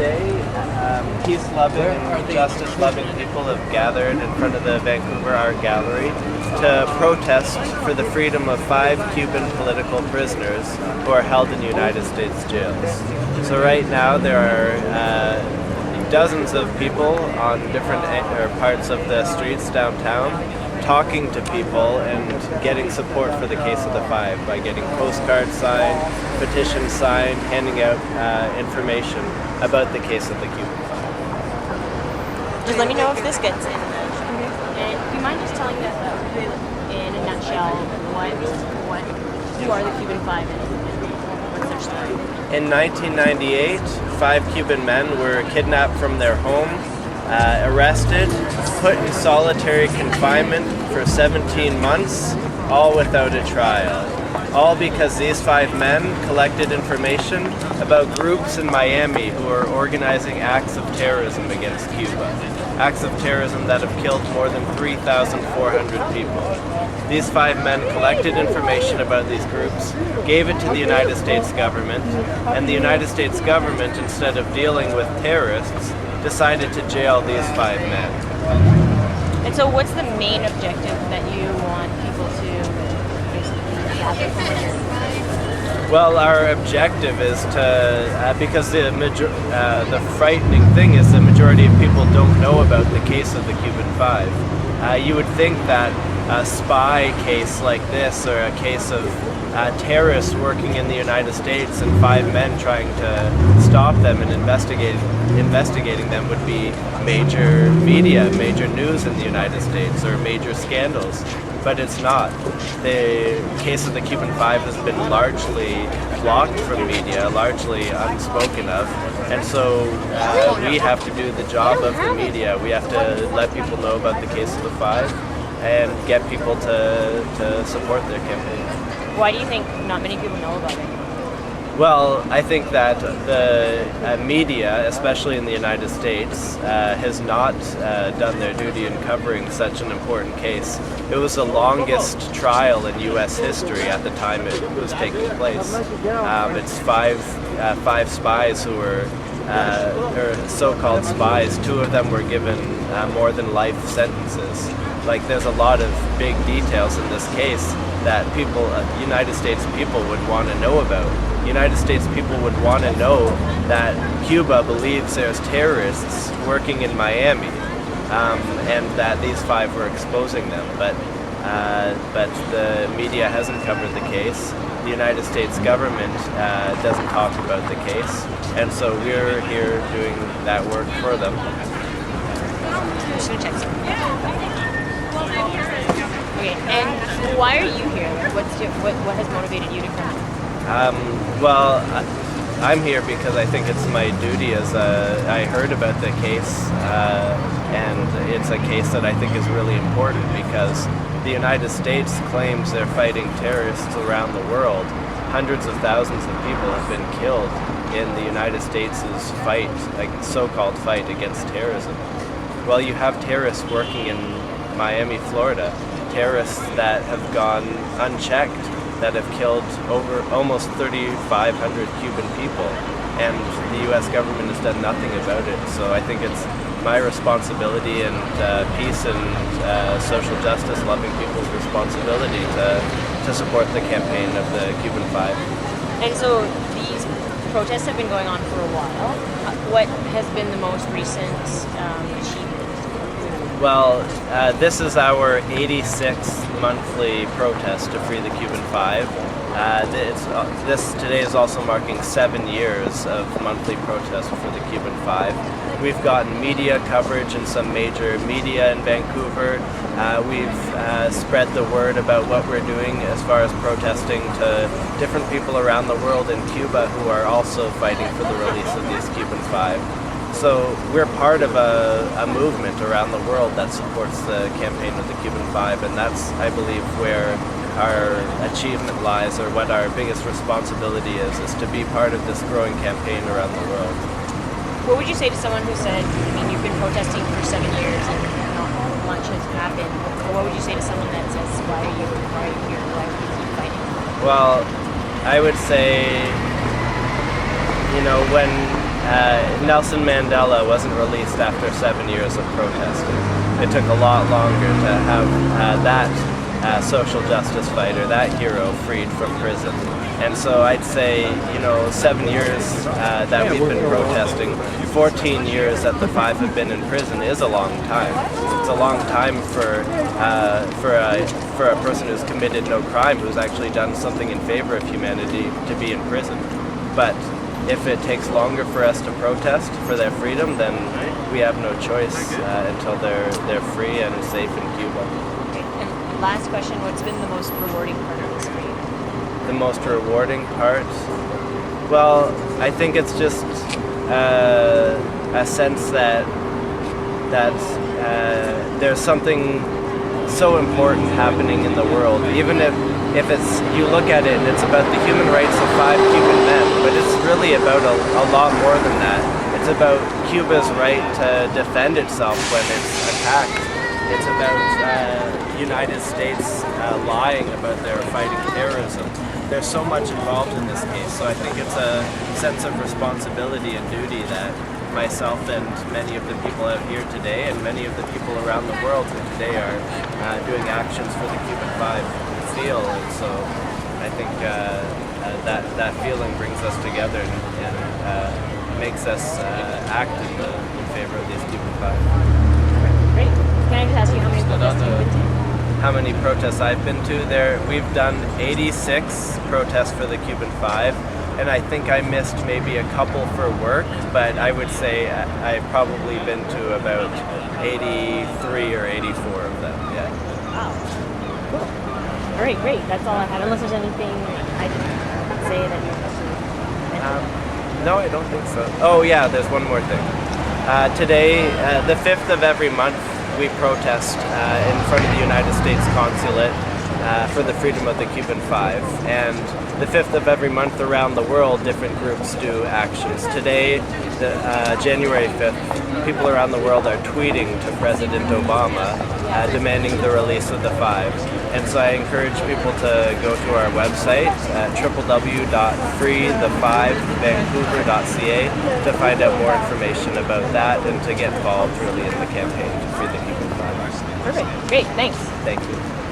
today, peace-loving and justice-loving people have gathered in front of the Vancouver Art Gallery to protest for the freedom of 5 Cuban political prisoners who are held in United States jails. So right now there are dozens of people on different parts of the streets downtown talking to people and getting support for the case of the 5 by getting postcards signed, petitions signed, handing out information about the case of the Cuban 5. Just let me know if this gets in. And do you mind just telling us in a nutshell who are the Cuban 5 and what's their story? In 1998, 5 Cuban men were kidnapped from their home, arrested, put in solitary confinement for 17 months, all without a trial. All because these 5 men collected information about groups in Miami who are organizing acts of terrorism against Cuba. Acts of terrorism that have killed more than 3,400 people. These 5 men collected information about these groups, gave it to the United States government, and the United States government, instead of dealing with terrorists, decided to jail these 5 men. And so what's the main objective that you want people to basically gather from? Well, our objective is to, because the frightening thing is the majority of people don't know about the case of the Cuban 5. You would think that a spy case like this, or a case of terrorists working in the United States and 5 men trying to stop them and investigating them would be major media, major news in the United States, or major scandals. But it's not. The case of the Cuban 5 has been largely blocked from media, largely unspoken of, and so we have to do the job of the media. We have to let people know about the case of the 5 and get people to support their campaign. Why do you think not many people know about it? Well, I think that the media, especially in the United States, has not done their duty in covering such an important case. It was the longest trial in U.S. history at the time it was taking place. It's five spies who were or so-called spies. 2 of them were given more than life sentences. Like, there's a lot of big details in this case that people, United States people, would want to know about. United States people would want to know that Cuba believes there's terrorists working in Miami, and that these 5 were exposing them. But the media hasn't covered the case. The United States government doesn't talk about the case, and so we're here doing that work for them. I'm just gonna check something. Okay, and why are you here? What has motivated you to come? Well, I'm here because I think it's my duty. As I heard about the case, and it's a case that I think is really important because the United States claims they're fighting terrorists around the world. Hundreds of thousands of people have been killed in the United States' fight, like so-called fight against terrorism. Well, you have terrorists working in Miami, Florida, terrorists that have gone unchecked, that have killed over almost 3,500 Cuban people, and the U.S. government has done nothing about it. So I think it's my responsibility and peace and social justice loving people's responsibility to support the campaign of the Cuban 5. And so these protests have been going on for a while. What has been the most recent achievement? Well, this is our 86th monthly protest to free the Cuban 5. This today is also marking 7 years of monthly protest for the Cuban 5. We've gotten media coverage in some major media in Vancouver. We've spread the word about what we're doing as far as protesting to different people around the world in Cuba who are also fighting for the release of these Cuban 5. So we're part of a movement around the world that supports the campaign of the Cuban 5, and that's, I believe, where our achievement lies, or what our biggest responsibility is to be part of this growing campaign around the world. What would you say to someone who said, you've been protesting for 7 years and not much has happened? What would you say to someone that says, why are you here? Why do you keep fighting? Well, I would say, when Nelson Mandela wasn't released after 7 years of protesting. It took a lot longer to have that social justice fighter, that hero, freed from prison. And so I'd say, 7 years that we've been protesting, 14 years that the five have been in prison is a long time. It's a long time for a person who's committed no crime, who's actually done something in favor of humanity, to be in prison. But if it takes longer for us to protest for their freedom, then we have no choice until they're free and safe in Cuba. Okay. And last question, what's been the most rewarding part of this for you? The most rewarding part? Well, I think it's just a sense that there's something so important happening in the world. Even if it's, you look at it and it's about the human rights of 5 Cuban men, but it's really about a lot more than that. It's about Cuba's right to defend itself when it's attacked. It's about United States lying about their fighting terrorism. There's so much involved in this case, so I think it's a sense of responsibility and duty that myself and many of the people out here today and many of the people around the world who today are doing actions for the Cuban Five feel. And so I think that feeling brings us together and makes us act in favor of these Cuban Five. Great. Can I just ask you how many protests you've been to? How many protests I've been to? We've done 86 protests for the Cuban Five. And I think I missed maybe a couple for work, but I would say I've probably been to about 83 or 84 of them, yeah. Wow. Cool. All right, great. That's all I had. Unless there's anything I didn't say that you mentioned. No, I don't think so. Oh yeah, there's one more thing. Today, the 5th of every month, we protest in front of the United States Consulate for the freedom of the Cuban Five. And the 5th of every month around the world, different groups do actions. Today, January 5th, people around the world are tweeting to President Obama demanding the release of the five. And so I encourage people to go to our website at www.freethefivevancouver.ca to find out more information about that and to get involved really in the campaign to free the Cuban Five. Perfect. Great. Thanks. Thank you.